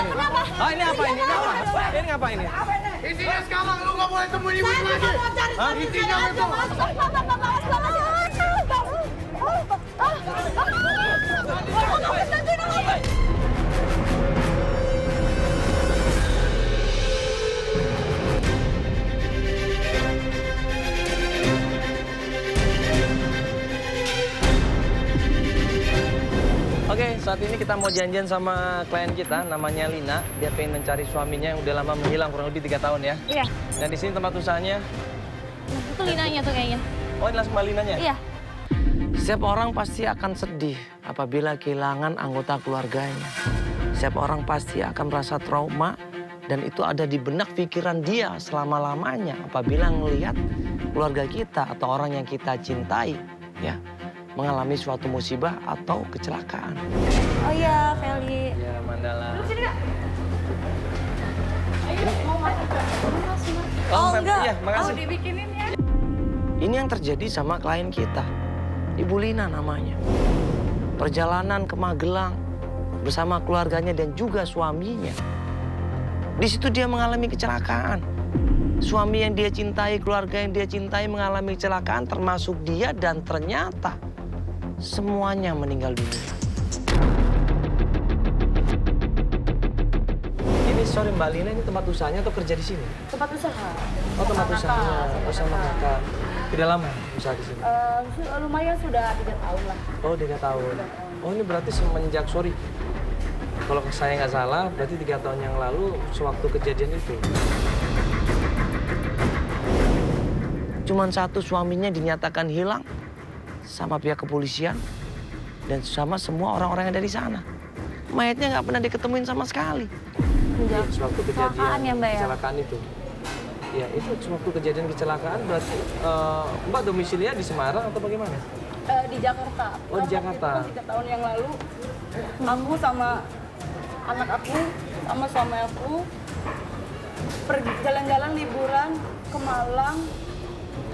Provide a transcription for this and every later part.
Kenapa? Ah, ini apa ini? Ini ngapa ini? Isinya sekarang lu nggak boleh temuin ibu lagi. Hah? Isinya itu. Oke, saat ini kita mau janjian sama klien kita, namanya Lina. Dia pengen mencari suaminya yang udah lama menghilang, kurang lebih 3 tahun ya. Iya. Dan di sini tempat usahanya. Itu Linanya tuh kayaknya. Oh, ini langsung Mbak Linanya? Iya. Setiap orang pasti akan sedih apabila kehilangan anggota keluarganya. Setiap orang pasti akan merasa trauma dan itu ada di benak pikiran dia selama-lamanya apabila melihat keluarga kita atau orang yang kita cintai ya mengalami suatu musibah atau kecelakaan. Oh iya, Feli. Ya, Mandala. Sini, Kak. Oh, enggak. Iya, makasih. Oh, dibikinin ya. Ini yang terjadi sama klien kita, Ibu Lina namanya. Perjalanan ke Magelang bersama keluarganya dan juga suaminya. Di situ dia mengalami kecelakaan. Suami yang dia cintai, keluarga yang dia cintai mengalami kecelakaan termasuk dia dan ternyata semuanya meninggal dunia. Ini sorry Mbak Lina, ini tempat usahanya atau kerja di sini? Tempat usaha. Oh, tempat usahanya. Oh, sama kakak. Tidak lama usaha di sini? Lumayan sudah 3 tahun lah. Oh, 3 tahun. Oh, ini berarti semenjak, sorry. Kalau saya nggak salah, berarti 3 tahun yang lalu sewaktu kejadian itu. Cuman satu suaminya dinyatakan hilang sama pihak kepolisian dan sama semua orang-orang yang ada di sana. Mayatnya nggak pernah diketemuin sama sekali. Menjak Sewaktu kecelakaan ya, Mbak ya? kecelakaan itu. Ya, itu sewaktu kejadian kecelakaan berarti Mbak domisilinya di Semarang atau bagaimana? Di Jakarta. Oh, di Jakarta. 3 tahun yang lalu, aku sama anak aku, sama suami aku, pergi jalan-jalan liburan ke Malang.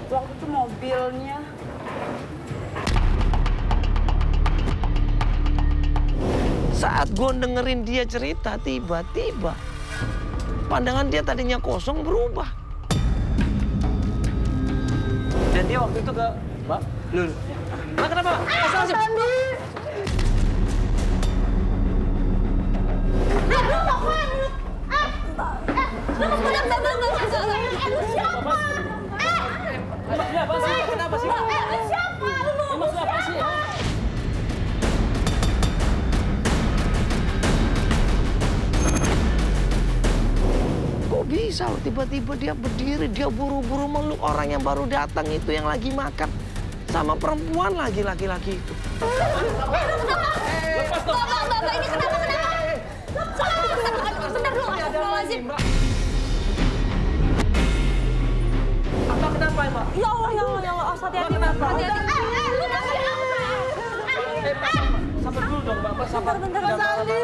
Waktu itu mobilnya Saat gue dengerin dia cerita, tiba-tiba pandangan dia tadinya kosong berubah. Dan dia waktu itu ke Mbak Lul. Mbak kenapa? Mas Andi. Kenapa sih? Kok bisa loh tiba-tiba dia berdiri, dia buru-buru meluk orang yang baru datang itu yang lagi makan. Sama perempuan laki-laki itu. Lepas dong. Mbak, ini kenapa? Bentar dulu, astagfirullahaladzim. Apa kenapa, Mbak? Ya Allah, hati-hati, Mbak. Hati-hati. Sabar dulu dong, Mbak. Sabar. Bentar, Mas Andi.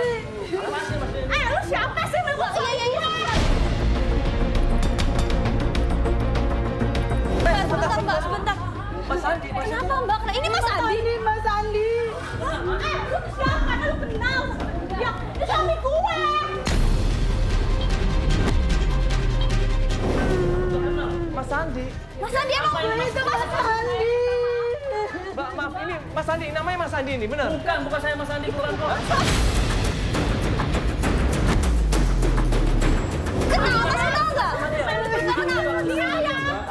Lu siapa sih, Mbak? Iya. Sebentar, Mbak, sebentar. Mas Andi, Kenapa, Mbak? Ini Mas Andi. Mas Andi. Lu siapa? Lu kenal? Ya, ini suami gue. Mas Andi. Mas Andi emang itu Mas Andi. Mbak, maaf ini Mas Andi, namanya Mas Andi ini, benar? Bukan saya Mas Andi, bukan kok. Kenal nggak?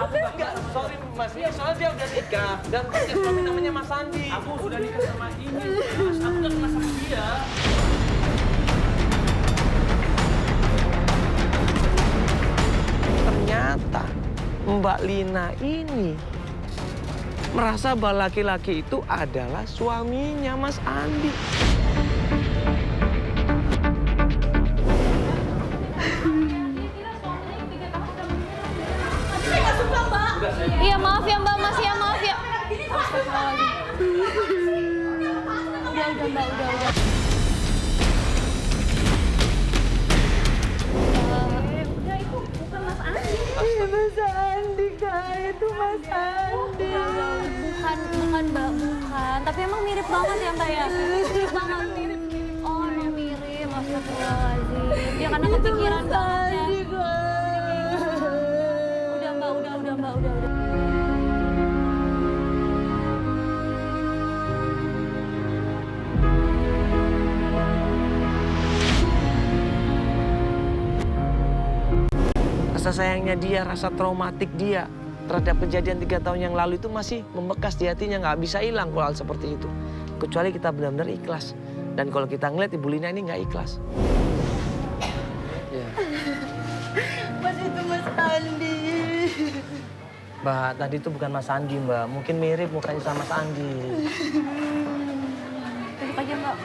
Enggak, sorry Mas, ini soalnya dia udah nikah dan punya suami namanya Mas Andi. Aku sudah nikah sama ini, Mas. Aku udah kenal sama dia. Ternyata Mbak Lina ini merasa bahwa laki-laki itu adalah suaminya Mas Andi. Iya, maaf ya Mbak, Mas ya, maaf ya. Udah, Mbak, udah. Itu bukan Mas Andi. Mas Andi, Kak. Itu Mas Andi. Bukan Mbak, tapi emang mirip banget ya Mbak ya? Mirip banget, mirip. Oh emang mirip, astagfirullahaladzim. Ya karena kepikiran banget ya. Udah Mbak, udah. Rasa sayangnya dia, rasa traumatik dia terhadap kejadian 3 tahun yang lalu itu masih membekas di hatinya, nggak bisa hilang kalau hal seperti itu. Kecuali kita benar-benar ikhlas. Dan kalau kita ngeliat Ibu Lina ini nggak ikhlas. Ya. Mas itu Mas Andi. Mbak, tadi itu bukan Mas Andi, Mbak. Mungkin mirip mukanya sama Mas Andi. Duduk aja Mbak.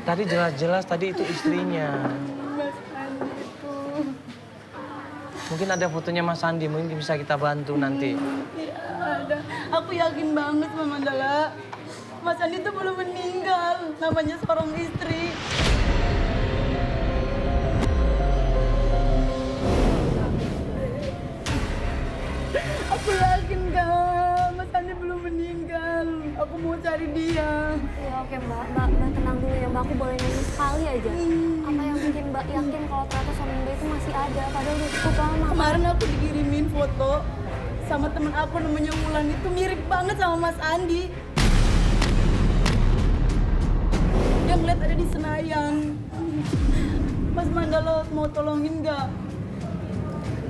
Tadi jelas-jelas tadi itu istrinya. Mas Andi itu. Mungkin ada fotonya Mas Andi, mungkin bisa kita bantu nanti. Iya ada. Aku yakin banget Mama Mandala. Mas Andi itu belum meninggal. Namanya seorang istri. Aku yakin Kak, Mas Andi belum meninggal. Aku mau cari dia. Ya oke Mbak tenang dulu ya Mbak, aku boleh nanya sekali aja. Apa yang bikin Mbak yakin kalau ternyata suami Mbak itu masih ada, padahal udah cukup lama? Kemarin aku dikirimin foto sama temen aku namanya Wulan, itu mirip banget sama Mas Andi. Dia ngeliat ada di Senayan. Mas Mandala mau tolongin nggak?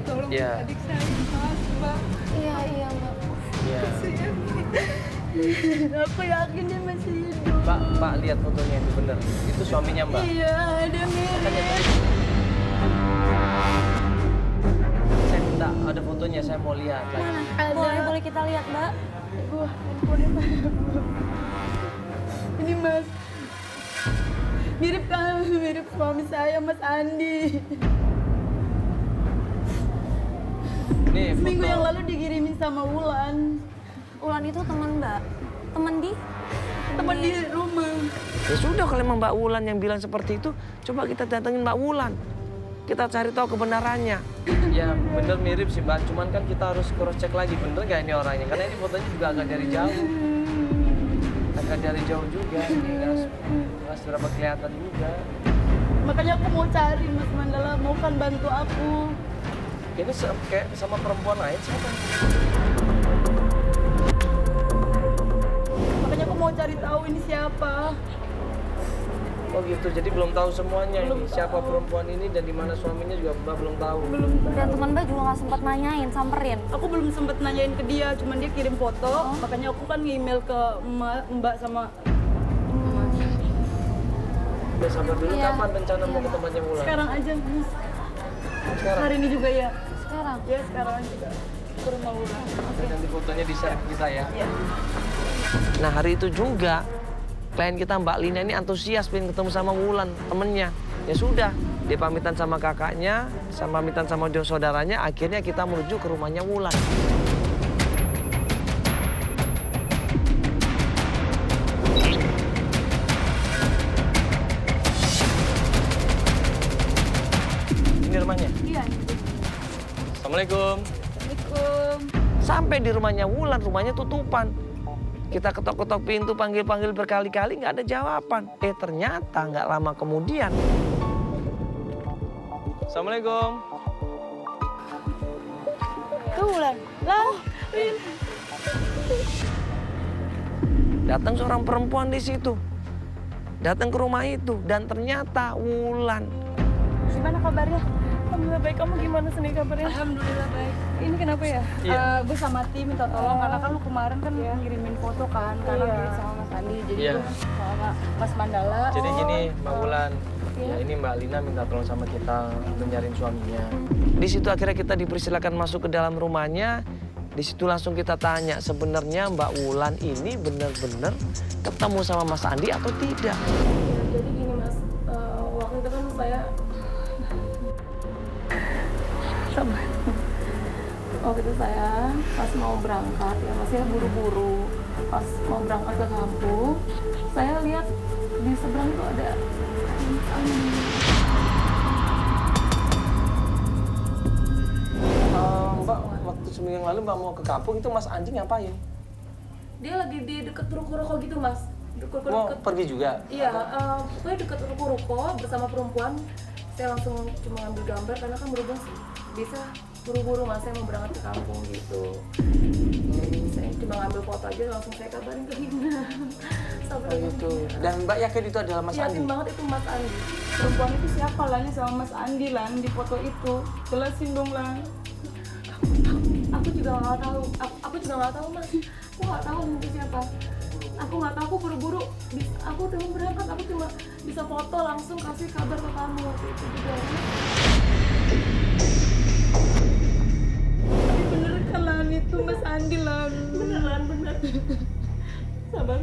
Tolong Iya. adik saya, Mbak. Iya Mbak. Iya. Aku yakin dia masih hidup. Mbak lihat fotonya itu bener. Itu suaminya Mbak. Iya, dia mirip. Saya minta ada fotonya, saya mau lihat lagi. Boleh kita lihat Mbak? Wah, handphonenya mana? Ini Mas. Mirip kan, mirip suami saya, Mas Andi. Nih, Seminggu foto. yang lalu dikirimin sama Wulan. Ulan itu teman Mbak? Teman di? Teman di rumah. Ya sudah, kalau memang Mbak Wulan yang bilang seperti itu, coba kita datengin Mbak Wulan. Kita cari tahu kebenarannya. Ya bener mirip sih Mbak, cuman kan kita harus cross check lagi bener gak ini orangnya. Karena ini fotonya juga agak dari jauh. Agak dari jauh juga, ini nggak seberapa kelihatan juga. Makanya aku mau cari Mas Mandala, mau kan bantu aku. Ini kayak sama perempuan lain siapa? Makanya aku mau cari tahu ini siapa. Oh gitu, jadi belum tahu semuanya ini. Siapa perempuan ini dan di mana suaminya juga Mbak belum tahu. Dan teman Mbak juga nggak sempat nanyain, samperin? Aku belum sempet nanyain ke dia, cuman dia kirim foto. Makanya aku kan nge-email ke Mbak sama Ya sabar dulu, Iya. kapan rencana mau ke tempatnya Wulan? sekarang aja, Mas. Sekarang. Hari ini juga ya. Sekarang? Ya, sekarang aja. Ke rumah Wulan. Dan nanti fotonya di-share ke kita ya. Iya. Nah hari itu juga klien kita Mbak Lina ini antusias pengen ketemu sama Wulan, temennya. Ya sudah, dia pamitan sama kakaknya, sama pamitan sama saudaranya, akhirnya kita menuju ke rumahnya Wulan. Ini rumahnya? Iya. Assalamualaikum. Assalamualaikum. Sampai di rumahnya Wulan, rumahnya tutupan. Kita ketok-ketok pintu, panggil-panggil berkali-kali, nggak ada jawaban. Ternyata nggak lama kemudian. Assalamualaikum. Ke Wulan. Lah. Datang seorang perempuan di situ. Datang ke rumah itu dan ternyata Wulan. Gimana kabarnya? Alhamdulillah baik. Kamu gimana sendiri kabarnya? Alhamdulillah baik. Ini kenapa ya? Iya. Gue sama tim minta tolong karena kan lu kemarin kan ngirimin foto kan karena mirip sama Mas Andi. Jadi Iya. gue sama Mas Mandala. Jadi gini Mbak Wulan, ya ini Mbak Lina minta tolong sama kita untuk nyariin suaminya. Di situ akhirnya kita dipersilakan masuk ke dalam rumahnya. Di situ langsung kita tanya, sebenarnya Mbak Wulan ini benar-benar ketemu sama Mas Andi atau tidak? Jadi gini Mas, waktu itu kan saya waktu itu saya pas mau berangkat ya masih buru-buru pas mau berangkat ke kampung saya lihat di seberang itu ada Mbak, waktu seminggu yang lalu Mbak mau ke kampung itu Mas Andi ngapain? dia lagi di deket ruko-ruko gitu Mas Mau pergi juga? Iya, pokoknya deket ruko-ruko bersama perempuan. Saya langsung cuma ngambil gambar karena kan berhubung bisa buru-buru mas, saya mau berangkat ke kampung gitu. Saya cuma ngambil foto aja langsung saya kabarin ke Hina. Oh gitu. Dan Mbak yakin itu adalah Mas Andi? Yakin banget itu Mas Andi. Perempuan itu siapa Lan sama Mas Andi Lan di foto itu? Jelasin dong Lan. Aku juga nggak tahu. Aku juga nggak tahu Mas. Aku nggak tahu itu siapa. Aku nggak tahu, aku buru-buru. Aku udah mau berangkat, aku cuma bisa foto langsung kasih kabar ke kamu waktu itu juga. Tapi bener kan Lan itu Mas Andi Lan. Bener Lan, bener. Sabar.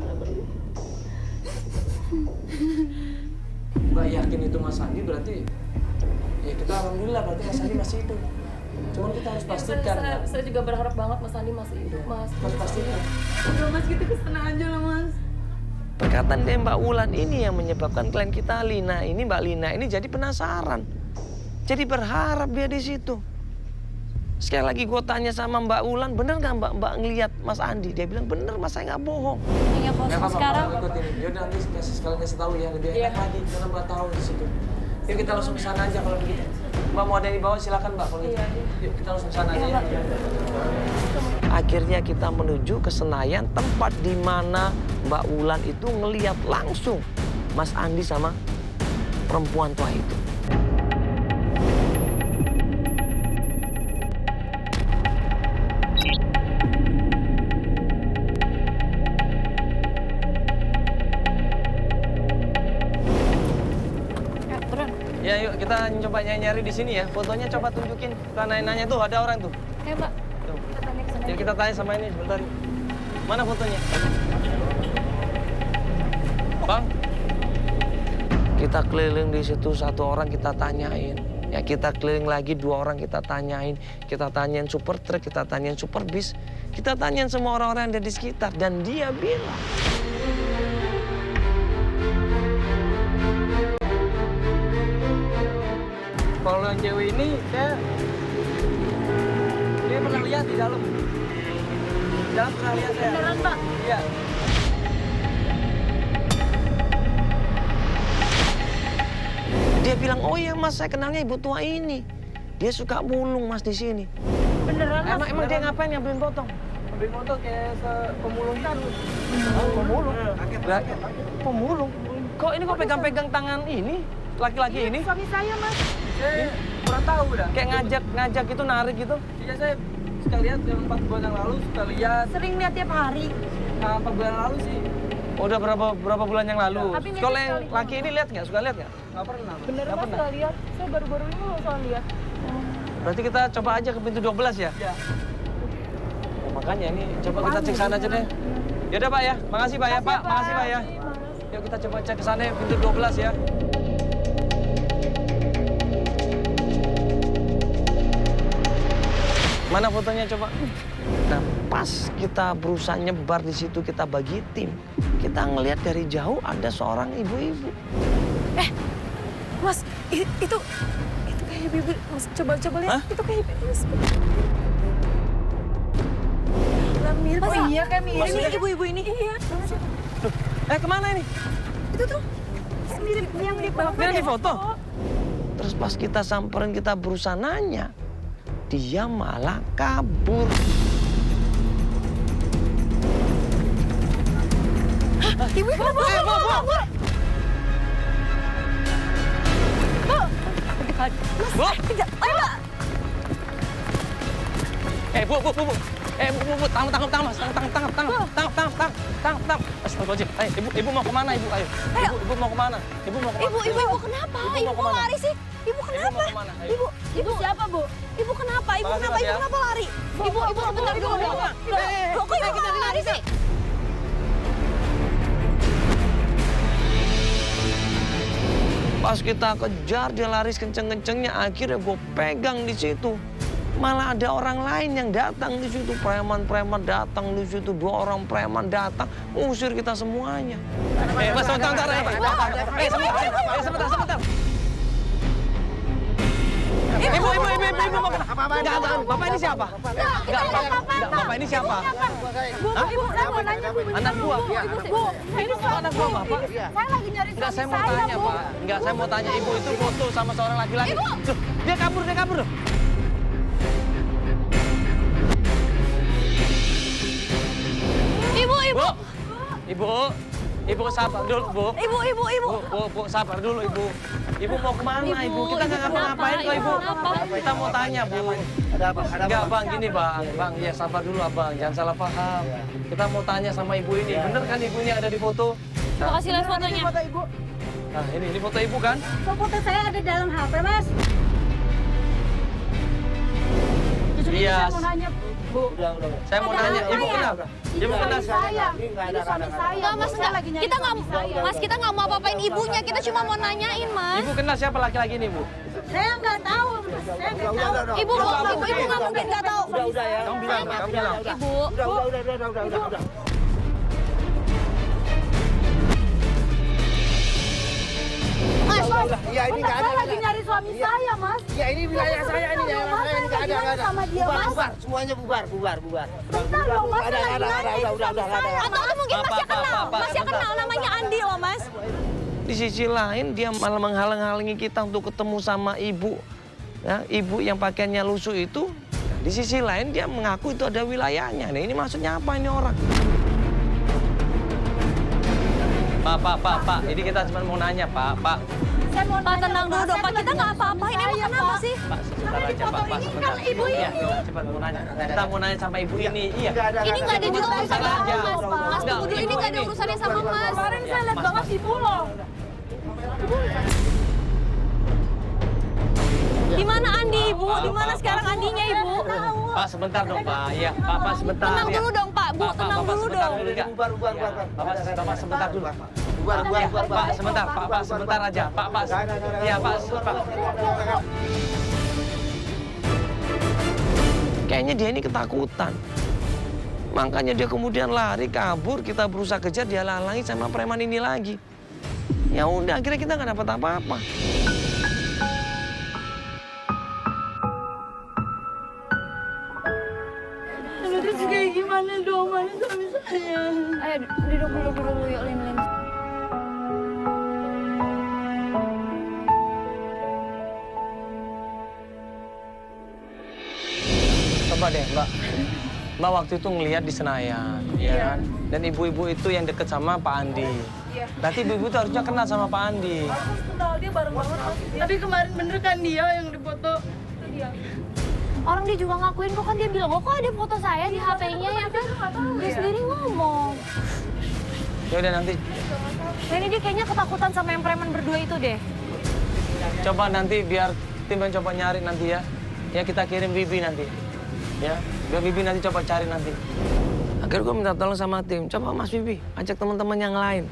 Mbak yakin itu Mas Andi berarti ya kita alhamdulillah berarti Mas Andi masih hidup. Cuman kita harus pastikan. Saya juga berharap banget Mas Andi masih hidup Mas. Harus pastikan. Udah Mas kita kesana aja lah Mas. Perkataan dari Mbak Wulan ini yang menyebabkan klien kita Mbak Lina ini jadi penasaran. Jadi berharap dia di situ. Sekali lagi gue tanya sama Mbak Wulan, bener nggak Mbak ngelihat Mas Andi? Dia bilang bener Mas, saya nggak bohong. Yang kosong Nggak apa-apa, sekarang. Mbak, ikutin. Yaudah nanti sekalian kasih tahu ya lebih enak lagi karena Mbak tahu di situ. Yuk kita langsung ke sana aja kalau begitu. Mbak mau ada yang dibawa silakan Mbak kalau gitu. Yuk kita langsung ke sana aja ya. Akhirnya kita menuju ke Senayan, tempat di mana Mbak Wulan itu ngelihat langsung Mas Andi sama perempuan tua itu. Ya yuk kita coba nyari di sini ya. Fotonya coba tunjukin. Kita nanya tuh ada orang tuh. Oke Mbak. Tuh. Kita tanya ke sana. Ya kita tanya sama ini sebentar. Mana fotonya? Bang. Kita keliling di situ satu orang kita tanyain. Ya kita keliling lagi dua orang kita tanyain. Kita tanyain super truk, kita tanyain super bis. Kita tanyain semua orang-orang yang ada di sekitar. Dan dia bilang. Kalau yang cewek ini dia pernah lihat di dalam. Di dalam pernah lihat saya. Beneran Mbak? Iya. Dia bilang, oh iya Mas, saya kenalnya ibu tua ini. Dia suka mulung Mas di sini. Beneran Mas? Emang dia ngapain nyamperin potong? Ambil foto kayak pemulung kan. Pemulung. Pemulung. Kok ini kok pegang-pegang tangan ini? Laki-laki ini? Suami saya Mas. Saya kurang tahu dah. Kayak ngajak gitu, narik gitu. Iya saya suka lihat yang 4 bulan yang lalu suka lihat. Sering lihat tiap hari. 4 bulan yang lalu sih. Udah berapa bulan yang lalu? Tapi ini Kalau yang sekali. laki ini lihat nggak? Suka lihat nggak? Nggak pernah. Beneran Nggak Mas pernah. nggak lihat? Saya baru-baru ini loh soal lihat. Berarti kita coba aja ke pintu 12 ya? Iya. Oh, makanya ini coba kita cek sana aja deh. Yaudah Pak ya, makasih Pak ya Pak, makasih Pak ya. Yuk kita coba cek ke sana ya, pintu 12 ya. Mana fotonya coba? Nah, pas kita berusaha nyebar di situ, kita bagi tim. Kita ngelihat dari jauh ada seorang ibu-ibu. Mas, itu kayak ibu. Mas, coba lihat. Hah? Itu kayak ibu. Mirip. Oh iya kayak mirip. Ini ibu-ibu ini. Iya. Kemana ini? Itu tuh mirip yang di bawah. Dia di foto. Terus pas kita samperin, kita berusaha nanya. Dia malah kabur. Ibu, Bu. Bu! Tidak. Ayo, Mbak. Bu. Tangkap, Mas. Tangkap. Astagfirullahaladzim. Ibu mau kemana, Ibu? Ayo. Ibu mau kemana? Ibu Kenapa? Ibu Ibu mau kok kemana? lari sih? Ibu kenapa? mau kemana? Ayo. Ibu siapa, Bu? Ibu kenapa? Ibu Makasih, kenapa? Mas, Ibu ya. kenapa lari? Ibu sebentar dulu. Ibu, Loh, kok ibu malah lari sih? Pas kita kejar, dia lari kenceng-kencengnya. Akhirnya gue pegang di situ. Malah ada orang lain yang datang di situ. Preman-preman datang di situ. 2 orang preman datang. Ngusir kita semuanya. Mas, sebentar. Sebentar. Ibu mau kena. Enggak, Bapak ini siapa? Enggak, Bapak ini siapa? Hah? Ibu, saya mau nanya, Bu. Anak buah. Bu, ini Anak buah Bapak? saya lagi nyari Enggak, saya suami mau tanya, Bu. Pak. Enggak, saya mau tanya Ibu itu foto sama seorang laki-laki. Ibu! Loh, dia kabur loh. Ibu sabar dulu, Bu. Bu, sabar dulu, Ibu. Ibu mau kemana, Ibu? Kita nggak ngapa-ngapain kok, Ibu. Kita mau tanya, Bu. Ada apa? Enggak, Bang, gini, Bang. Ya, sabar dulu, Abang. Jangan salah paham. Kita mau tanya sama Ibu ini. Bener kan Ibunya ada di foto? Coba kasih lihat fotonya. Foto Ibu. Nah, ini foto Ibu kan? Foto saya ada dalam HP, Mas. Justru ini Iya. saya mau nanya, Bu. Saya mau nanya, Ibu kenal? Ibu kenal? Saya. Ini suami saya. Enggak, Mas, Saya lagi nyari kita nggak, suami saya. Mas, kita nggak mau apa-apain ibunya. Kita cuma mau nanyain, Mas. Ibu kenal siapa laki-laki ini, Bu? Saya nggak tahu, Mas. Saya nggak tahu. Ibu nggak mungkin nggak tahu. Udah ya. Kamu bilang. Ibu, Udah. Mas, Iya ini nggak ada. Saya lagi nyari suami saya, Mas. Ya ini wilayah saya ini daerah saya ini nggak ada. Sama dia, Mas. Bubar, semuanya bubar. Bentar dong, Mas. Ada, Saya lagi ada, nyari udah, suami ada. saya. atau mungkin Mas ya Pak, kenal. Pak, Mas ya sebentar. kenal, namanya Andi loh, Mas. Di sisi lain dia malah menghalang-halangi kita untuk ketemu sama ibu. Ya, ibu yang pakaiannya lusuh itu. Di sisi lain dia mengaku itu ada wilayahnya. Nah, ini maksudnya apa ini orang? Pak. Ini kita cuma mau nanya, Pak. Saya mau Pak, nanya, tenang dulu dong, Pak. Kita nggak apa-apain. Emang Saya, kenapa Pak. sih? Pak, sebentar aja, Pak. Ini Sebentar. kan ibu Iya, ini. cepat mau nanya. Kita mau nanya sama ibu ini. Iya. Ini nggak ada juga urusannya sama aja. Mas. Mas, Nggak, tunggu dulu. Ini nggak ada ini. urusannya sama Mas. Kemarin saya lihat Mas, banget Mas. ibu loh. Di mana Andi, Ibu? Di mana sekarang Andinya, Ibu? Pak, sebentar dong, Pak. Iya, Pak, sebentar. Tenang ya. dulu dong, Pak. Bu, tenang Bapak dulu sebentar dong. dulu, ya. Bubar. Bapak sebentar dulu. Bubar. Pak, sebentar, Pak, sebentar aja. Pak. Iya, Pak. Kayaknya dia ini ketakutan. Makanya dia kemudian lari, kabur, kita berusaha kejar, dia halangi sama preman ini lagi. Ya udah, akhirnya kita nggak dapat apa-apa. Aduh, terus kayak gimana dong, mana suami saya? Ayo, duduk dulu yuk, Lin. Coba deh, Mbak. Mbak waktu itu ngelihat di Senayan, ya kan? Dan ibu-ibu itu yang deket sama Pak Andi. Iya. Berarti ibu-ibu itu harusnya kenal sama Pak Andi. Mas kenal dia bareng banget, Mas. Tapi kemarin bener kan dia yang difoto? Itu dia. Orang dia juga ngakuin kok, kan dia bilang, kok ada foto saya di HP-nya ya kan? Dia sendiri ngomong. Ya udah nanti, Nah, ini dia kayaknya ketakutan sama yang preman berdua itu deh. coba nanti biar tim yang coba nyari nanti ya. Ya kita kirim Bibi nanti. Ya, biar Bibi nanti coba cari nanti. Akhirnya gue minta tolong sama tim, coba Mas Bibi ajak teman-teman yang lain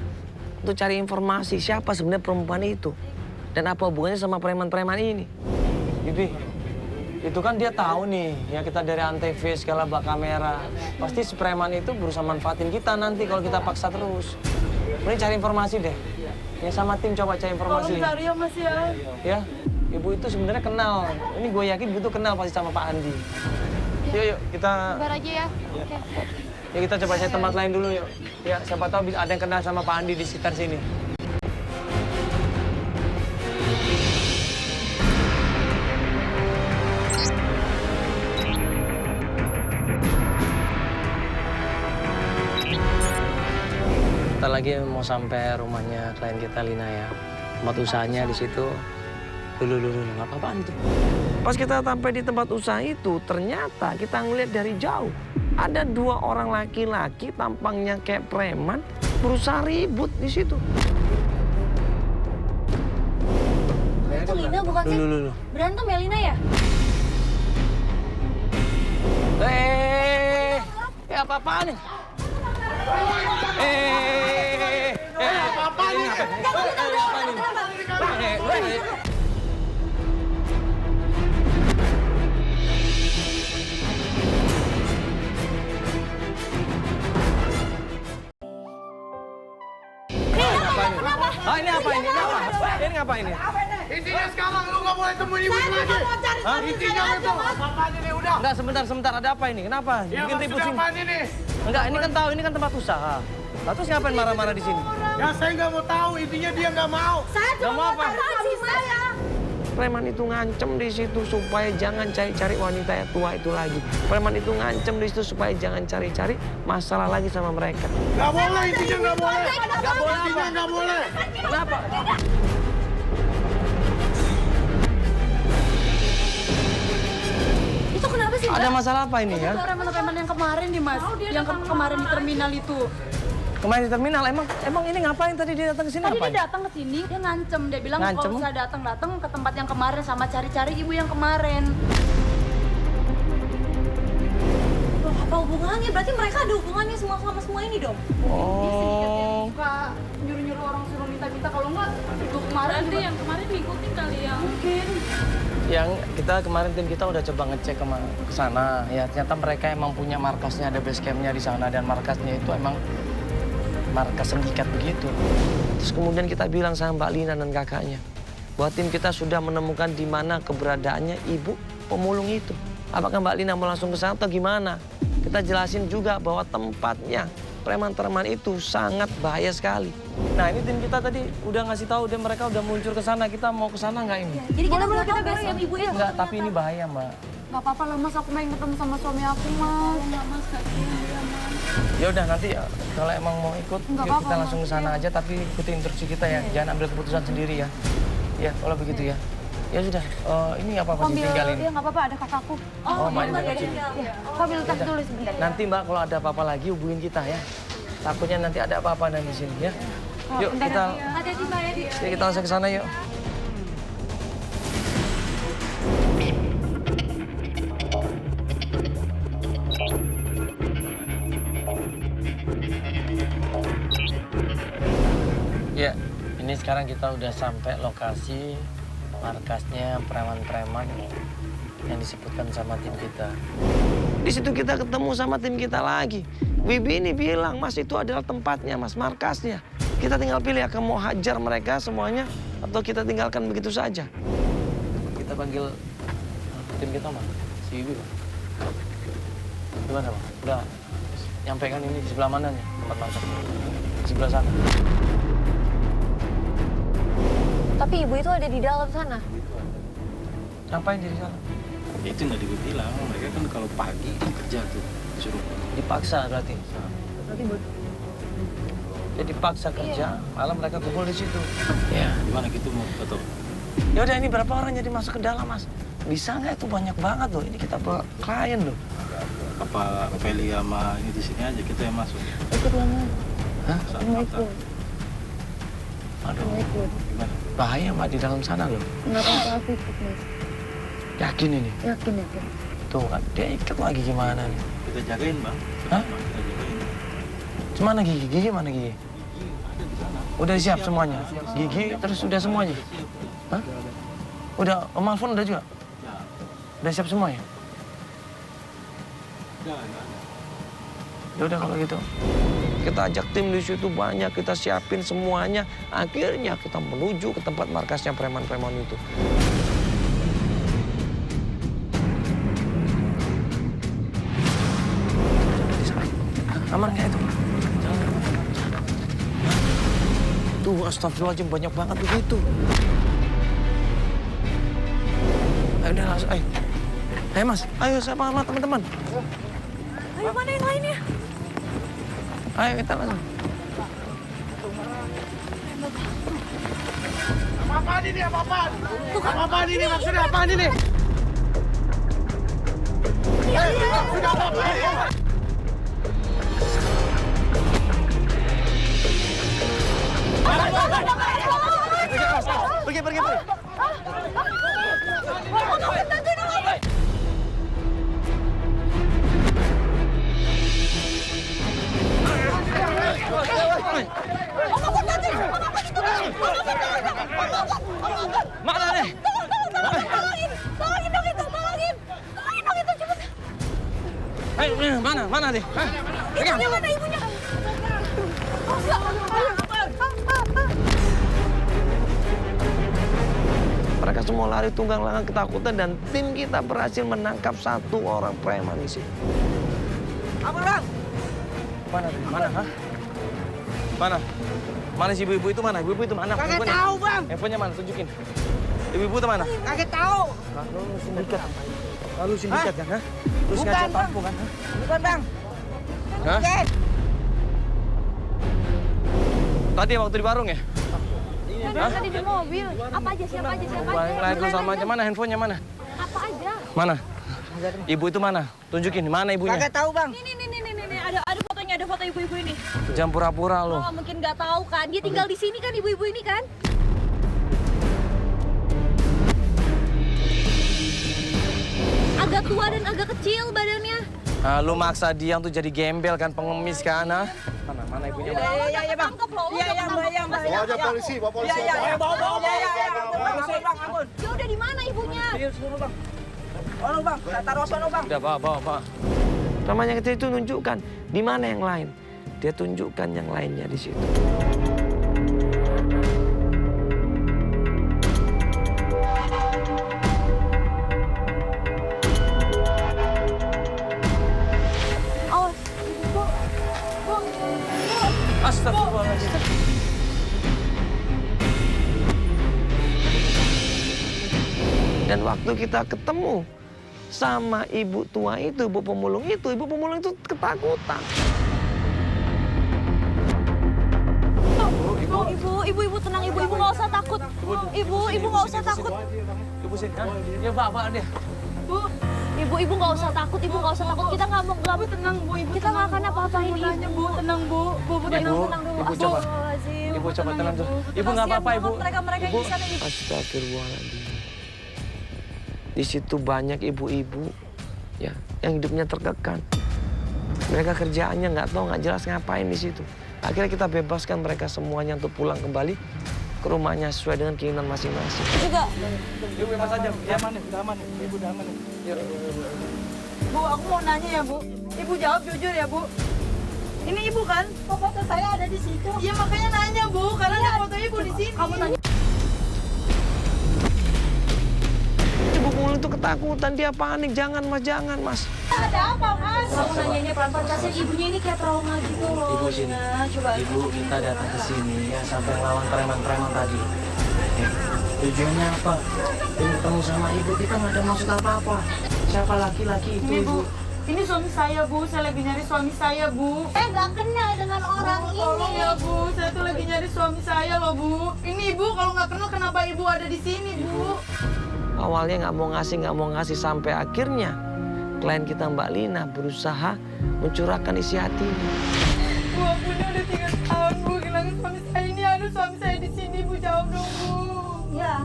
untuk cari informasi siapa sebenarnya perempuan itu dan apa hubungannya sama preman-preman ini. Bibi, itu kan dia tahu nih, ya kita dari Antv segala bak kamera. Pasti si preman itu berusaha manfaatin kita nanti kalau kita paksa terus. Mending cari informasi deh. Ya sama tim coba cari informasi. Tolong cari ya, Mas ya. Ya, ibu itu sebenarnya kenal. Ini gue yakin ibu itu kenal pasti sama Pak Andi. Yuk, kita Sabar aja ya. Oke. ya kita coba cari tempat lain dulu yuk. Ya, siapa tahu ada yang kenal sama Pak Andi di sekitar sini. Kita lagi mau sampai rumahnya klien kita Lina ya. Tempat usahanya di situ. Dulu, nggak apa-apaan tuh. Pas kita sampai di tempat usaha itu, ternyata kita ngeliat dari jauh. Ada dua orang laki-laki tampangnya kayak preman berusaha ribut di situ. Itu Lina bukan sih? Dulu. Berantem ya Lina ya? Apa-apaan nih? Apa-apaan nih? Kenapa? Ah, ini apa ini? Ini apa? Ini ngapain ini? Intinya sekarang lu nggak boleh temuin ibu lagi. Intinya itu. Apaan ini udah? Enggak, sebentar. Ada apa ini? Kenapa? Ya Bikin ribut maksudnya sini. apaan ini? Enggak, ini kan tahu, ini kan tempat usaha. Lah terus ngapain marah-marah di sini? Ya saya nggak mau tahu. Intinya dia nggak mau. Saya Nggak mau apa? suami saya. Preman itu ngancem di situ supaya jangan cari-cari wanita yang tua itu lagi. Preman itu ngancem di situ supaya jangan cari-cari masalah lagi sama mereka. Nggak boleh, intinya nggak boleh. Nggak boleh Intinya apa? nggak boleh. Kenapa? Itu kenapa sih? Ada masalah apa ini ya? Preman-preman yang kemarin nih Mas, yang kemarin di terminal itu. Kemarin di terminal, emang ini ngapain tadi dia datang ke sini Tadi ngapain? dia datang ke sini, dia ngancem, dia bilang Ngancem? kalau saya datang ke tempat yang kemarin sama cari-cari ibu yang kemarin. Loh, apa hubungannya? Berarti mereka ada hubungannya semua sama semua ini dong? Oh. Suka nyuruh-nyuruh orang suruh minta-minta, kalau enggak ibu kemarin Berarti yang kemarin ngikutin kali ya? mungkin. Yang kita kemarin tim kita udah coba ngecek ke sana, ya ternyata mereka emang punya markasnya, ada base campnya di sana dan markasnya itu emang markas sindikat begitu. Terus kemudian kita bilang sama Mbak Lina dan kakaknya bahwa tim kita sudah menemukan di mana keberadaannya ibu pemulung itu. Apakah Mbak Lina mau langsung ke sana atau gimana? Kita jelasin juga bahwa tempatnya preman-preman itu sangat bahaya sekali. Nah ini tim kita tadi udah ngasih tahu dan mereka udah muncul ke sana. Kita mau ke sana nggak ini? Jadi kita boleh kita beresin ibu ya? Enggak, tapi ini bahaya Mbak. Gak apa-apa lah Mas, aku main ketemu sama suami aku Mas. Enggak mas, gak dia mas. Ya udah nanti ya, kalau emang mau ikut, Nggak yuk apa-apa, kita langsung ke sana aja. Tapi ikuti instruksi kita ya, jangan ambil keputusan sendiri ya. Ya kalau begitu ya. Ya sudah, ini apa Aku masih ambil, tinggalin? ya nggak apa-apa, ada kakakku. Oh, main iya, aja. iya. Aku ambil tas dulu sebentar. Nanti Mbak kalau ada apa-apa lagi hubungin kita ya. Takutnya nanti ada apa-apa nanti di sini ya. Yuk bentar, kita, Hati-hati Mbak ya. yuk, kita langsung ke sana yuk. Ya, ini sekarang kita udah sampai lokasi markasnya preman-preman yang disebutkan sama tim kita. Di situ kita ketemu sama tim kita lagi. Wibi ini bilang, Mas itu adalah tempatnya, Mas, markasnya. Kita tinggal pilih akan mau hajar mereka semuanya atau kita tinggalkan begitu saja. Kita panggil tim kita, Mas. Si Wibi, Mas. Gimana, Mas? Udah nyampe kan ini di sebelah mana nih tempat markas? Di sebelah sana. Tapi ibu itu ada di dalam sana. Ngapain di sana? Ya itu nggak dibilang, mereka kan kalau pagi kerja tuh disuruh. Dipaksa berarti. Dia dipaksa kerja, malah mereka kumpul di situ. Ya. Gimana gitu mau betul? Ya udah ini berapa orang jadi masuk ke dalam, Mas? Bisa nggak itu banyak banget loh. Ini kita klien loh. Apa Feli sama ini di sini aja kita yang masuk. Ikut lama. Hah? Sama Mata. Aduh, Gimana? bahaya Mbak di dalam sana loh. Nggak apa-apa aku ikut Mas. Yakin ini? Yakin yakin. Tuh kan, dia ikat lagi gimana nih? Kita jagain bang. Hah? Kita jagain. Cemana Gigi? Gigi mana Gigi? Udah siap semuanya? Gigi terus udah semuanya? Hah? Udah, Om Alfon udah juga? Udah siap semua ya? Ya udah kalau gitu. Kita ajak tim di situ banyak, kita siapin semuanya. Akhirnya kita menuju ke tempat markasnya preman-preman itu. Aman nggak itu? Tuh, astagfirullahaladzim, banyak banget begitu. Ayo udah langsung, ayo. Ayo Mas, ayo sama teman-teman. Ayo mana yang lainnya? Ayo kita langsung. Apa-apaan ini? Apa-apaan? Apa-apaan ini? Maksudnya apaan ini? Sudah apa-apaan? Pergi. Mana nih? Tolongin dong itu, tolongin dong itu cepet. Ayo, mana nih? Hah? Pegang. Ibunya mana ibunya? semua lari tunggang langgang ketakutan dan tim kita berhasil menangkap 1 orang preman di situ. Apa bang? Mana? Mana? Hah? Mana? Mana si ibu-ibu itu mana? Ibu-ibu itu mana? Kagak Handphonenya? tahu bang. Handphonenya mana? Tunjukin. Ibu-ibu itu mana? Kagak tahu. Lalu sindikat. Lalu sindikat kan? Hah? Terus Bukan, ngajak Bang. tampung kan? Hah? Bukan bang. Hah? Bukan. Tadi waktu di warung ya? Kan tadi di mobil. Apa aja, siapa aja, siapa aja. Paling lain sama aja. Mana handphonenya mana? Apa aja. Mana? Ibu itu mana? Tunjukin, mana ibunya? Kagak tahu bang. Nih, ada fotonya, ada foto ibu-ibu ini. Jangan pura-pura lo. Oh, mungkin nggak tahu kan. Dia tinggal di sini kan ibu-ibu ini kan? Agak tua dan agak kecil badannya. Nah, lu maksa dia untuk jadi gembel kan, pengemis kan? Hah? Mana ibunya? Mana? Iya bang. Iya mbak. Bawa aja polisi, bawa polisi. Iya bawa. Bang, ampun. Ya udah di mana ibunya? Ono bang, saya taruh sono bang. Udah, bawa. Namanya kita itu tunjukkan di mana yang lain. Dia tunjukkan yang lainnya di situ. Awas. Astagfirullahaladzim. Dan waktu kita ketemu sama ibu tua itu, ibu pemulung itu ketakutan. Ibu tenang, ibu nggak usah takut. Ibu nggak usah takut. Ibu sini, hah? Ya bawa dia. Ibu nggak usah takut, Kita nggak mau tenang, Bu. Kita nggak akan apa-apain ibu. Tenang, Bu. Tenang dulu. Ibu coba. Ibu coba tenang dulu. Ibu nggak apa-apa, Ibu. Mereka Ibu. di sana, Ibu. Astagfirullahaladzim. Di situ banyak ibu-ibu ya yang hidupnya terkekang. Mereka kerjaannya nggak tahu, nggak jelas ngapain di situ. Akhirnya kita bebaskan mereka semuanya untuk pulang kembali ke rumahnya sesuai dengan keinginan masing-masing. Juga. Ibu bebas aja. Udah aman nih, Ibu udah aman nih. Bu, aku mau nanya ya bu. Ibu jawab jujur ya bu. Ini ibu kan? Foto saya ada di situ. Iya makanya nanya bu, karena ada foto ibu di sini. Kamu tanya. Ibu pemulung itu ketakutan, dia panik. Jangan mas. Ada apa mas? Kamu nanyanya pelan-pelan, kasihan ibunya ini kayak trauma gitu loh. Ibu sini. Nah, coba. Ibu kita datang ke sini ya sampai ngelawan preman-preman tadi. Ya. Tujuannya apa? Ingin ketemu sama ibu, kita nggak ada maksud apa-apa. Siapa laki-laki itu Ini ibu? bu, ini suami saya bu. Saya lagi nyari suami saya bu. Saya nggak kenal dengan orang ini. Tolong ya bu, saya tuh lagi nyari suami saya loh bu. Ini ibu kalau nggak kenal kenapa ibu ada di sini bu? Awalnya nggak mau ngasih sampai akhirnya klien kita Mbak Lina berusaha mencurahkan isi hatinya. Bu, ampun udah 3 tahun bu kehilangan suami saya. Ini ada suami saya di sini bu, jawab dong bu. Ya,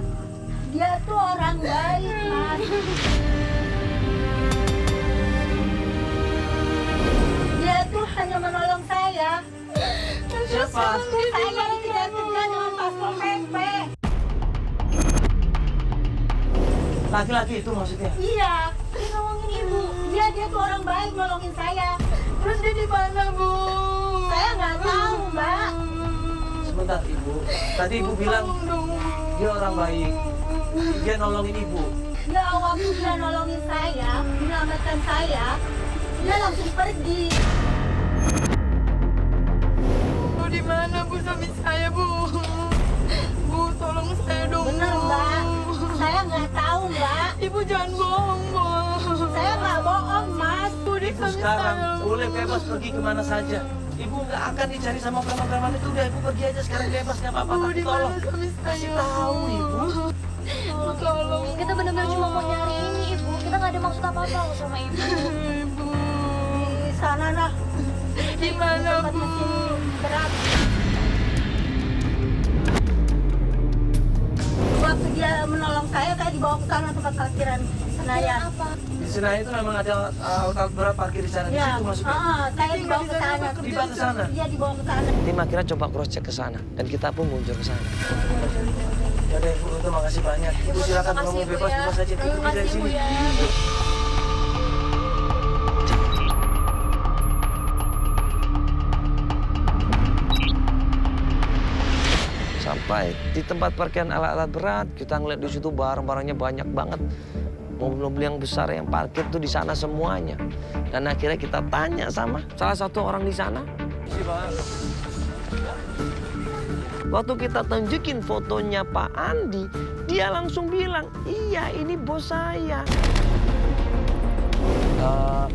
dia tuh orang baik, Mas. Dia tuh hanya menolong saya. Siapa? Saya dikejar-kejar dengan paspor PP. Laki-laki itu maksudnya? Iya, dia nolongin ibu. Dia tuh orang baik nolongin saya. Terus dia di mana bu? Saya nggak tahu, Mbak. Sebentar ibu, tadi ibu bilang Tolong dong bu. dia orang baik, dia nolongin ibu. Ya, waktu dia nolongin saya, menyelamatkan saya, dia langsung pergi. Bu di mana bu suami saya bu? Bu tolong saya dong. Bener, Bu. Mbak. Saya nggak tahu, Mbak. Ibu jangan bohong bu. Saya nggak bohong, Mas. Bu di Ibu suami sekarang saya. boleh bebas pergi kemana saja. Ibu nggak akan dicari sama preman-preman itu. Udah ibu pergi aja sekarang bebas, nggak apa-apa. Bu Tapi di tolong mana suami saya? kasih tahu ibu. Bu tolong. Kita benar-benar cuma mau nyari ini, Ibu. Kita nggak ada maksud apa-apa loh sama Ibu. Ibu. Di sana, nah. Di mana bu? Berat. Waktu dia menolong saya dibawa ke sana tempat parkiran Senayan. Di Senayan itu memang ada alat berat parkir di sana. Di Ya, situ maksudnya. saya dibawa ke sana. Dibawa ke sana. Iya, dibawa ke sana. Tim akhirnya coba cross check ke sana dan kita pun muncul ke sana. Ya udah ibu, terima kasih banyak. Ibu silakan kalau mau bebas bebas aja. Ibu pergi dari sini. Sampai di tempat parkiran alat-alat berat, kita ngeliat di situ barang-barangnya banyak banget. Mobil-mobil yang besar yang parkir tuh di sana semuanya. Dan akhirnya kita tanya sama salah satu orang di sana. Waktu kita tunjukin fotonya Pak Andi, dia langsung bilang, iya ini bos saya.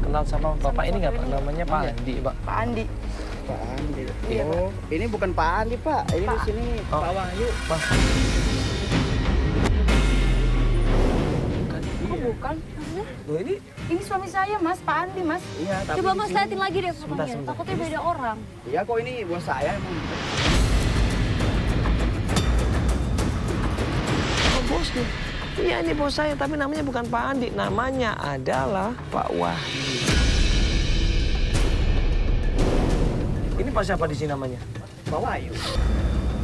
Kenal sama bapak ini nggak Pak? Namanya Pak Andi, Pak. Pak Andi. Pak Andi. Iya, Oh, ini bukan Pak Andi, Pak. Ini di sini Pak Wahyu. Pak. Kok bukan? Loh ini Ini suami saya, Mas. Pak Andi, Mas. Iya, tapi Coba di Mas sini- liatin lagi deh fotonya. sebentar. Takutnya beda orang. Iya kok ini bos saya emang. Oh bosnya? Iya ini bos saya, tapi namanya bukan Pak Andi. Namanya adalah Pak Wahyu. ini Pak siapa di sini namanya? Pak Wahyu.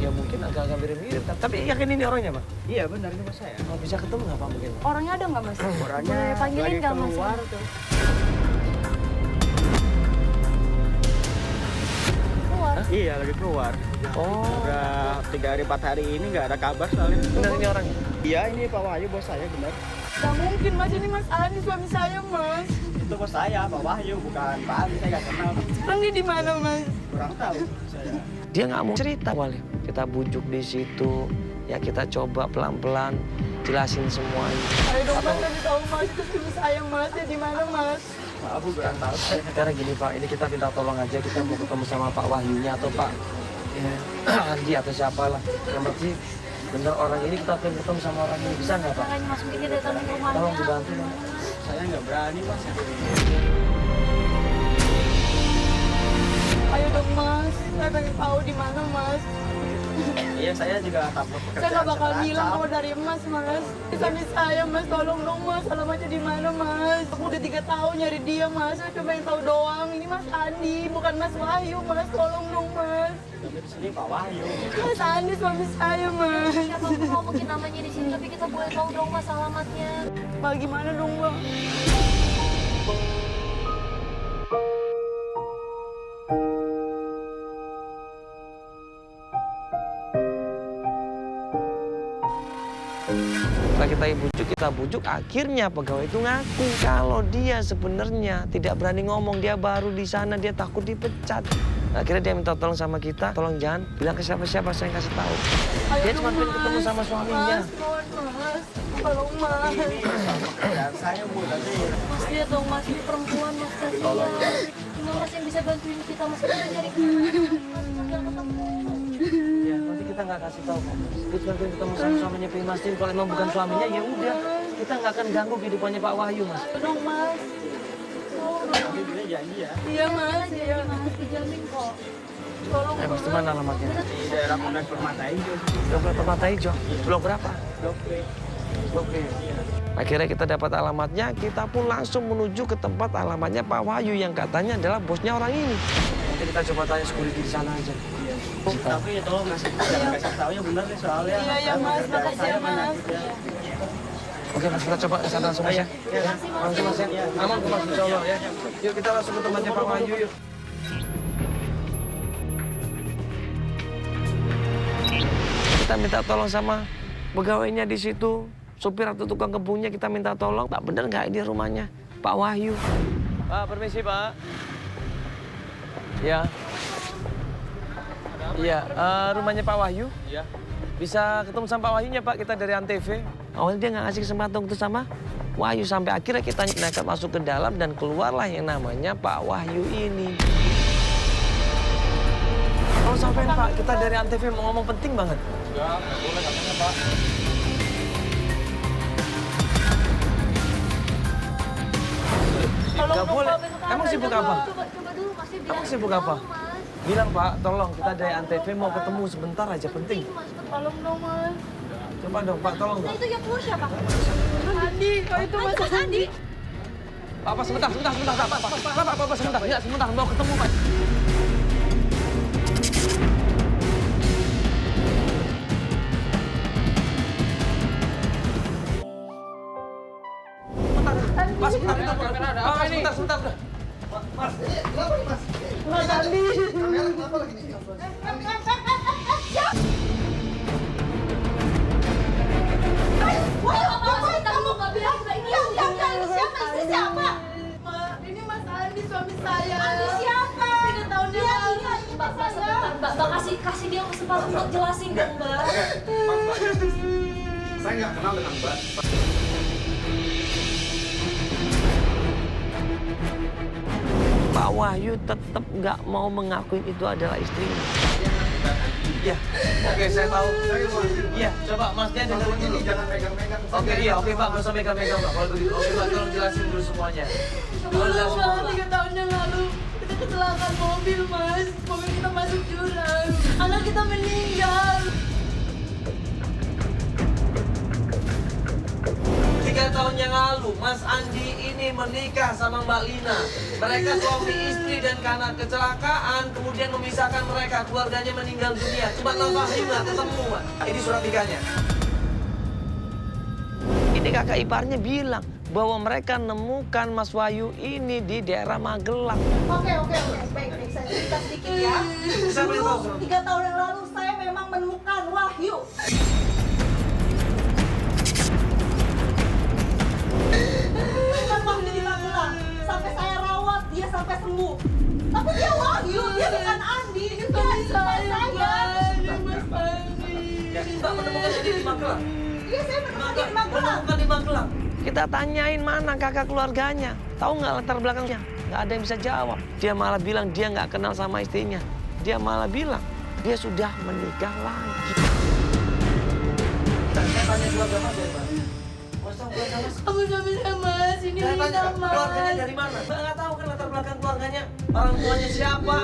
Ya mungkin agak-agak mirip-mirip, tapi yakin ini orangnya Pak? Iya benar ini bos saya. Oh, bisa ketemu nggak Pak mungkin? Orangnya ada nggak, Mas? Orangnya Boleh panggilin lagi nggak, Mas? keluar tuh. Keluar. Iya lagi keluar. Oh, Udah 3 hari 4 hari ini nggak ada kabar soalnya. benar ini orangnya? Iya ini Pak Wahyu bos saya benar. Nggak mungkin, Mas. Ini Mas Andi, suami saya, Mas. Itu bos saya Pak Wahyu bukan Pak Andi, saya nggak kenal. Sekarang dia di mana, Mas? Kurang tahu saya. Dia nggak mau cerita awalnya. Kita bujuk di situ, ya kita coba pelan-pelan jelasin semuanya. Ayo dong, Mas. Kasih tahu, Mas. Itu suami saya, Mas. Dia di mana, Mas? Maaf Bu kurang tahu. Sekarang gini Pak, ini kita minta tolong aja, kita mau ketemu sama Pak Wahyunya atau Pak Andi atau siapa lah. Yang penting bener orang ini kita pengen ketemu sama orang ini, bisa nggak Pak? Makanya Mas mikir datang ke rumahnya. Tolong dibantu dong. Saya nggak berani Mas. Ayo dong, Mas. Saya pengen tahu di mana, Mas. Iya saya juga takut Saya pekerjaan nggak bakal terancam. bilang kalau dari Mas, Mas. Suami saya, Mas. Tolong dong, Mas. Alamatnya di mana, Mas? Aku udah 3 tahun nyari dia, Mas. Saya cuma pengen tahu doang. Ini Mas Andi, bukan Mas Wahyu, Mas. Tolong dong, Mas. Tapi di sini Pak Wahyu. Mas Andi suami saya, Mas. Siapapun mau mungkin namanya di sini, tapi kita boleh tahu dong Mas alamatnya. Bagaimana dong, Bang? Setelah kita bujuk, akhirnya pegawai itu ngaku kalau dia sebenarnya tidak berani ngomong, dia baru di sana, dia takut dipecat. Akhirnya dia minta tolong sama kita, tolong jangan bilang ke siapa-siapa, saya kasih tahu. Ayo Dia dong, cuma pengen Mas. ketemu sama suaminya. Mas, mohon, Mas. Tolong, Mas. Dan saya Bu tadi. Mas lihat dong Mas, ini perempuan Mas kasihan. Cuma Mas yang bisa bantuin kita, Mas kita cari kemana-mana. Nggak ketemu. Ya, nanti kita nggak kasih tahu Pak. Dia cuma pengen ketemu sama suaminya pengen mastiin kalau emang bukan suaminya ya udah. Kita nggak akan ganggu kehidupannya Pak Wahyu Mas. Ayo dong, Mas. Tapi dia janji ya. Iya, Mas. Iya. Mas dijamin kok. Tolong, Mas, di mana alamatnya? Di daerah Komplek Permata Hijau. Blok Permata Hijau. Blok berapa? Blok B. Blok B. Akhirnya kita dapat alamatnya, kita pun langsung menuju ke tempat alamatnya Pak Wahyu yang katanya adalah bosnya orang ini. Nanti kita coba tanya security di sana aja. Bu, tapi tolong kasih tahu ya benar nih soalnya. Iya, iya, Mas. Makasih ya, Mas. Oke Mas, kita coba ke sana langsung Mas ya. Langsung Mas ya. Aman kok Mas, insya Allah ya. Yuk kita langsung ke tempatnya Pak Wahyu yuk. Kita minta tolong sama pegawainya di situ, supir atau tukang kebunnya kita minta tolong. Pak bener nggak ini rumahnya Pak Wahyu? Pak, permisi Pak. Ya. Iya, rumahnya Pak Wahyu. Iya. Bisa ketemu sama Pak Wahyunya Pak, kita dari Antv. Awalnya dia nggak ngasih kesempatan untuk sama Wahyu, sampai akhirnya kita nekat masuk ke dalam dan keluarlah yang namanya Pak Wahyu ini. Kalau sampein Pak, kita dari Antv mau ngomong penting banget. Enggak boleh katanya Pak. Tolong Nggak dong, boleh. Pak, bentar Emang aja, sibuk Pak. apa? Coba dulu kasih biar. Emang sibuk apa? Bilang Pak, tolong kita dari Antv mau ketemu sebentar aja penting. Tolong dong, Mas. Coba dong Pak, tolong dong. Itu yang keluar siapa? Andi, kok itu Mas Andi? Pak, sebentar, sebentar, Pak, sebentar. Ya, sebentar, mau ketemu Pak. Pak, sebentar itu, Pak. Pak, sebentar. Mas Andi. kasih dia kesempatan untuk jelasin dong, Mbak. Mbak. Saya nggak kenal dengan Mbak. Pak Wahyu tetap nggak mau mengakui itu adalah istrinya. Iya, oke saya tahu. Iya, coba masnya dengerin dulu. Jangan megang-megang. Oke, iya, oke Pak, nggak usah megang-megang Pak. Kalau begitu, oke Pak, tolong jelasin dulu semuanya. Tolong jelasin dulu, Pak. 3 tahun yang lalu kita kecelakaan mobil, Mas. Mobil kita masuk jurang. Anak kita meninggal. 3 tahun yang lalu, Mas Andi ini menikah sama Mbak Lina. Mereka suami istri dan karena kecelakaan, kemudian memisahkan mereka. Keluarganya meninggal dunia. Coba Pak Wahyu nggak ketemu, Pak. Ini surat nikahnya. Ini kakak iparnya bilang bahwa mereka nemukan Mas Wahyu ini di daerah Magelang. Oke. Baik. Saya cerita sedikit ya. Bisa beritahu, Dulu, 3 tahun yang lalu saya memang menemukan Wahyu. Bukan Wahyu di Magelang. Sampai saya rawat, dia sampai sembuh. Tapi dia Wahyu, dia bukan Andi. Dia bukan saya. Ya, Mbak menemukan ini di Magelang. Iya, saya menemukan dia di Magelang. Menemukan di Magelang. Kita tanyain mana kakak keluarganya. Tahu nggak latar belakangnya? Nggak ada yang bisa jawab. Dia malah bilang dia nggak kenal sama istrinya. Dia malah bilang dia sudah menikah lagi. Saya tanya keluarga Mas ya, Mbak. Mas tahu keluarga Mas? Kamu nggak bisa, Mas. Ini Saya tanya kita, keluarganya Mas. dari mana? Mbak nggak tahu kan latar belakang keluarganya. Orang tuanya siapa?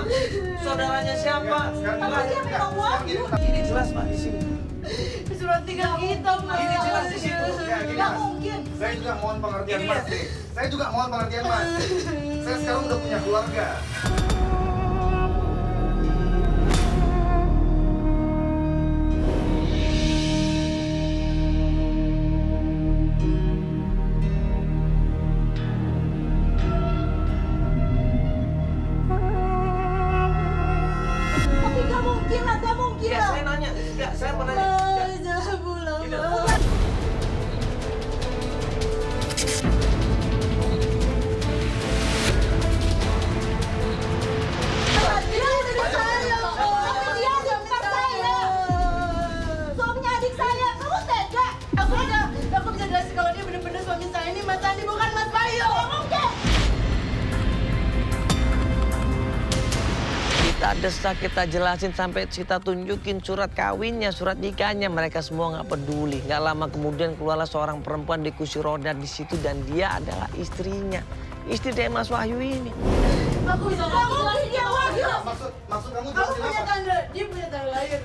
Saudaranya siapa? Tapi dia memang Wahyu. Ini jelas Pak di sini. Surat nikah kita, Mas. Ini jelas di situ. Ya, gini, Nggak Mas. mungkin. Saya juga mohon pengertian Ini Mas. ya. nih. Saya juga mohon pengertian Mas. Saya sekarang udah punya keluarga. Tapi nggak mungkin lah, nggak mungkin Ya lah. saya nanya. Enggak, saya mau nanya. Mas, jangan pulang, Gini, Mas. Dia adik saya, tapi dia adik saya. Suaminya adik saya, kamu tega? Aku bisa jelasin kalau dia benar-benar suami saya. Ini Mas Andi, bukan Mas Bayu. Mungkin. Kita desak, kita jelasin sampai kita tunjukin surat kawinnya, surat nikahnya. Mereka semua nggak peduli. Nggak lama kemudian keluarlah seorang perempuan di kursi roda di situ dan dia adalah istrinya. Istri dari Mas Wahyu ini. Aku bisa Nggak mungkin dia Wahyu. Maksud kamu Aku jelasin punya apa? tanda, dia punya tanda lahir.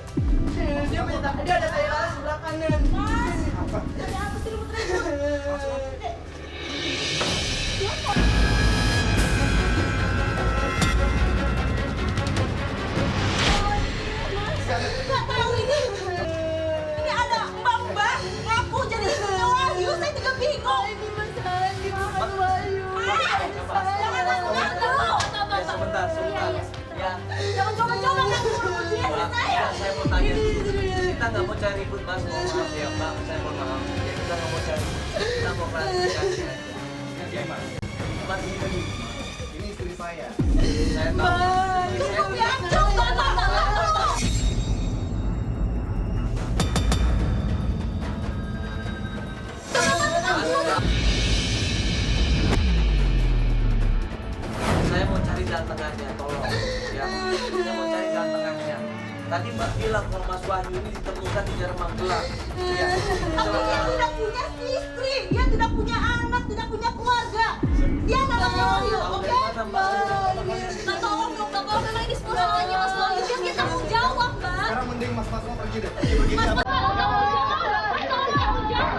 Dia ada tanda lahir sebelah kanan. Ada apa sih ribut-ribut? Nggak tahu ini. Ini ada mbak-mbak ngaku jadi istrinya Wahyu. Saya juga bingung. Ini Mas Andi, bukan Bayu. Jangan ngaku-ngaku. Ya sebentar. Ya. Jangan coba-coba ngaku dia istri saya. Saya mau tanya dulu. Kita nggak mau cari ribut Mas. Mohon maaf ya Mbak. Saya mohon maaf. Ya, kita nggak mau cari. Kita mau klarifikasi aja. Ya Mas. Mas ini Ini istri saya. saya tahu. Cukup ya, cukup. Saya mau cari jalan tengahnya, tolong. Ya, saya mau cari jalan tengahnya. Tadi Mbak bilang kalau Mas Wahyu ini ditemukan di daerah Magelang. Ya, Tapi dia tidak punya istri, dia tidak punya anak, tidak punya keluarga. Dia namanya Wahyu, tahu oke? dari mana Mbak? Mbak tolong dong, Mbak. Kalau memang ini semua salahnya Mas Wahyu, biar dia tanggung jawab, Mbak. Sekarang mending mas-mas mau pergi deh. Pergi Mas, apa? Mas, tolong tanggung jawab.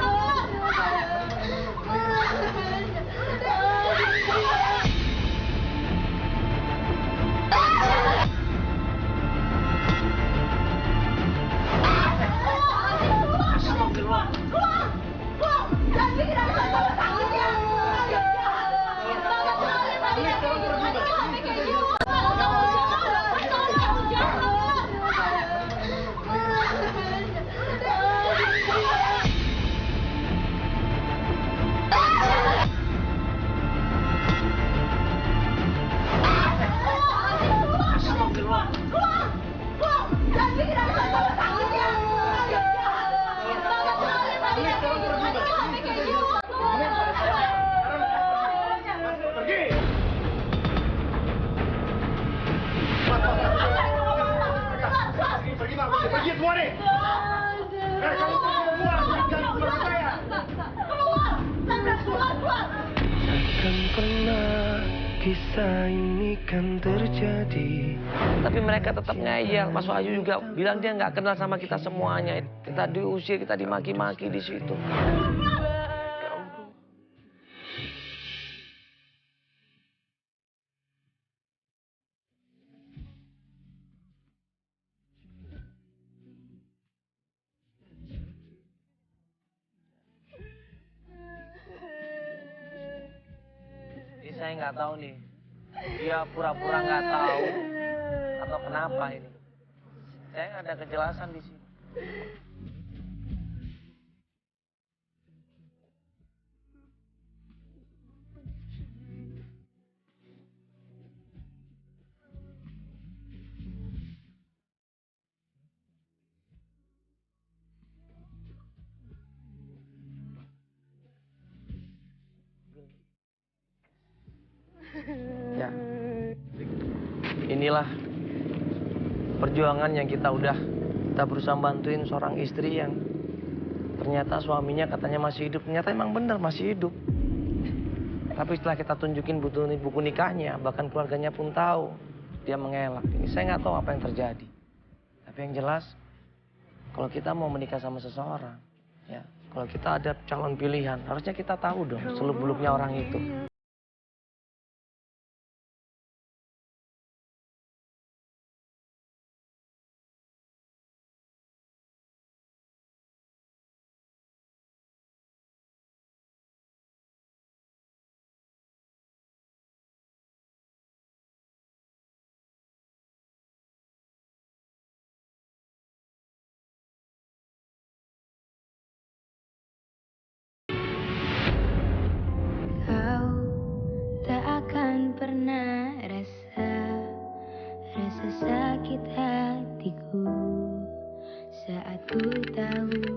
Pergi semua nih. Kamu keluar, jangan keluar saya. Keluar, keluar. Takkan pernah kisah ini kan terjadi. Tapi mereka tetap ngeyel. Mas Wahyu juga bilang dia nggak kenal sama kita semuanya. Kita diusir, kita dimaki-maki di situ. Jadi saya nggak tahu nih, dia pura-pura nggak tahu atau kenapa ini. Saya nggak ada kejelasan di sini. Ya, inilah perjuangan yang kita berusaha bantuin seorang istri yang ternyata suaminya katanya masih hidup. Ternyata emang benar masih hidup. Tapi setelah kita tunjukin buku nikahnya, bahkan keluarganya pun tahu, dia mengelak. Ini saya nggak tahu apa yang terjadi. Tapi yang jelas, kalau kita mau menikah sama seseorang, ya, kalau kita ada calon pilihan, harusnya kita tahu dong seluk-beluknya orang itu. Kau tak akan pernah rasa sakit hatiku saat ku tahu